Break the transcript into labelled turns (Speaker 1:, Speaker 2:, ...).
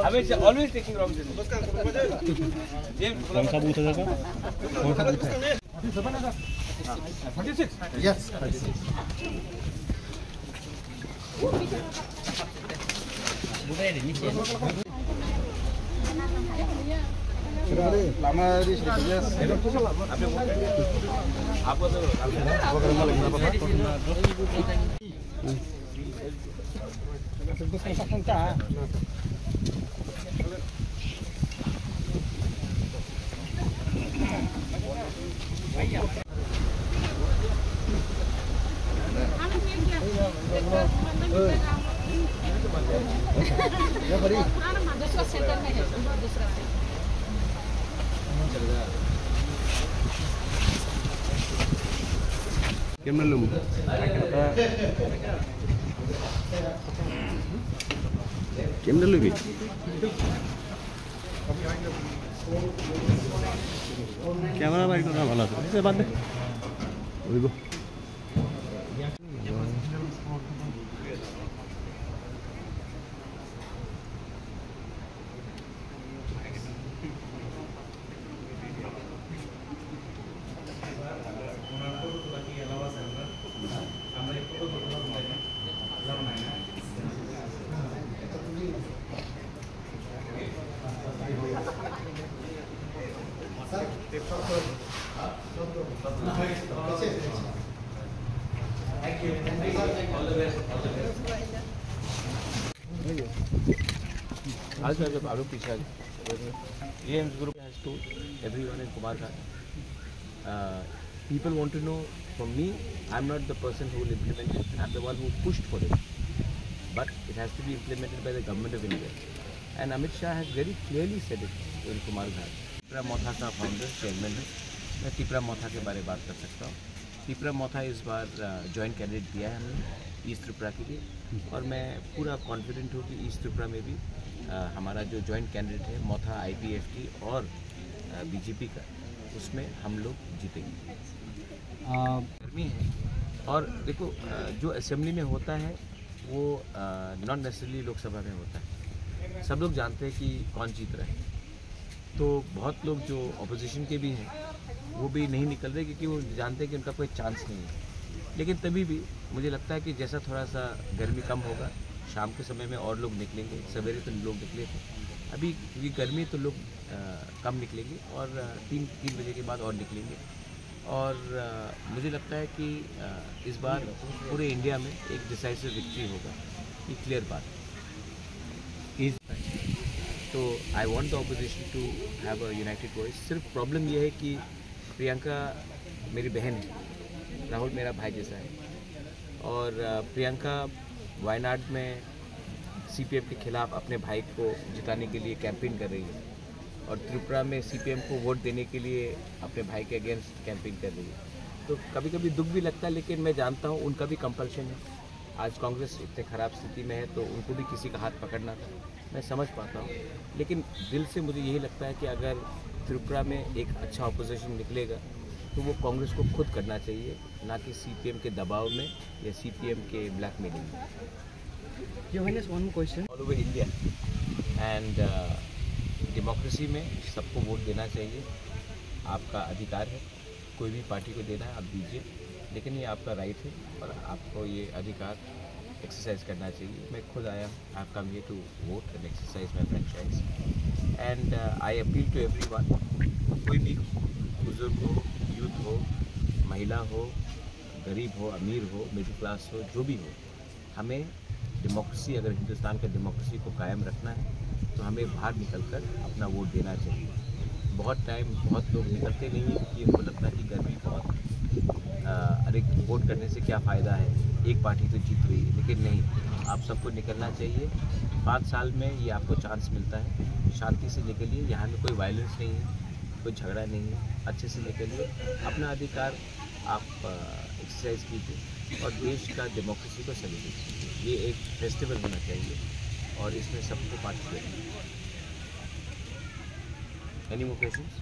Speaker 1: हमेशा always taking wrong decision.
Speaker 2: कौन सा बूथ है सर? कौन सा बूथ है?
Speaker 3: 36
Speaker 2: yes.
Speaker 3: lama di sini ya.
Speaker 1: Apa tuh?
Speaker 4: दूसरा सेंटर में है, दूसरा
Speaker 2: camera loom camera Luby camera bike तो ना वाला था इसे बात है वो
Speaker 1: आज जब आरोप पीछे AIMS group has told everyone in Kumarghat, people want to know from me. I'm not the person who will implement it. I'm the one who pushed for it, but it has to be implemented by the government of India. And Amit Shah has very clearly said it in Kumarghat. Tipra मोथा का founder chairman है, मैं टिपरा मोथा के बारे में बात कर सकता हूँ। टिपरा मोथा इस बार जॉइंट कैंडिडेट दिया है हमने ईस्ट त्रिपुरा के लिए, और मैं पूरा कॉन्फिडेंट हूँ कि ईस्ट त्रिपुरा में भी हमारा जो जॉइंट कैंडिडेट है मोथा IPFT और BJP का, उसमें हम लोग जीतेंगे। गर्मी है, और देखो जो असेंबली में होता है वो नॉट नेसेसरली लोकसभा में होता है। सब लोग जानते हैं कि कौन जीत रहा है, तो बहुत लोग जो अपोजिशन के भी हैं वो भी नहीं निकल रहे क्योंकि वो जानते हैं कि उनका कोई चांस नहीं है। लेकिन तभी भी मुझे लगता है कि जैसा थोड़ा सा गर्मी कम होगा, शाम के समय में और लोग निकलेंगे। सवेरे तो लोग निकले थे, अभी क्योंकि गर्मी तो लोग कम निकलेंगे, और 3 बजे के बाद और निकलेंगे। और मुझे लगता है कि इस बार पूरे इंडिया में एक डिसाइसिव विक्ट्री होगा, ये क्लियर बात है। तो I want the opposition to have a united voice. सिर्फ प्रॉब्लम ये है कि प्रियंका मेरी बहन है, राहुल मेरा भाई जैसा है, और प्रियंका वायनाड में CPM के खिलाफ अपने भाई को जिताने के लिए कैंपेन कर रही है, और त्रिपुरा में CPM को वोट देने के लिए अपने भाई के अगेंस्ट कैंपेन कर रही है। तो कभी कभी दुख भी लगता है, लेकिन मैं जानता हूँ उनका भी कंपल्शन है। आज कांग्रेस इतने ख़राब स्थिति में है तो उनको भी किसी का हाथ पकड़ना था, मैं समझ पाता हूँ। लेकिन दिल से मुझे यही लगता है कि अगर त्रिपुरा में एक अच्छा अपोजिशन निकलेगा तो वो कांग्रेस को खुद करना चाहिए, ना कि CPM के दबाव में या CPM के ब्लैकमेलिंग में। All over India and democracy में सबको वोट देना चाहिए, आपका अधिकार है। कोई भी पार्टी को देना है आप दीजिए, लेकिन ये आपका राइट है और आपको ये अधिकार एक्सरसाइज करना चाहिए। मैं खुद आया हूँ, I have come here to vote and exercise my franchise, and I appeal to everyone, कोई भी बुजुर्ग हो, यूथ हो, महिला हो, गरीब हो, अमीर हो, मिडिल क्लास हो, जो भी हो, हमें डेमोक्रेसी, अगर हिंदुस्तान का डेमोक्रेसी को कायम रखना है तो हमें बाहर निकलकर अपना वोट देना चाहिए। बहुत लोग निकलते नहीं हैं क्योंकि उनको लगता है कि गर्मी बहुत, अरे वोट करने से क्या फ़ायदा है, एक पार्टी तो जीत रही है। लेकिन नहीं, आप सबको निकलना चाहिए। 5 साल में ये आपको चांस मिलता है, शांति से निकलिए। यहाँ में कोई वायलेंस नहीं है, कोई झगड़ा नहीं है, अच्छे से निकलिए, अपना अधिकार आप एक्सरसाइज कीजिए और देश का डेमोक्रेसी को सेलिब्रेट कीजिए। ये एक फेस्टिवल होना चाहिए और इसमें सबको पार्टिसिपेट। Any more questions?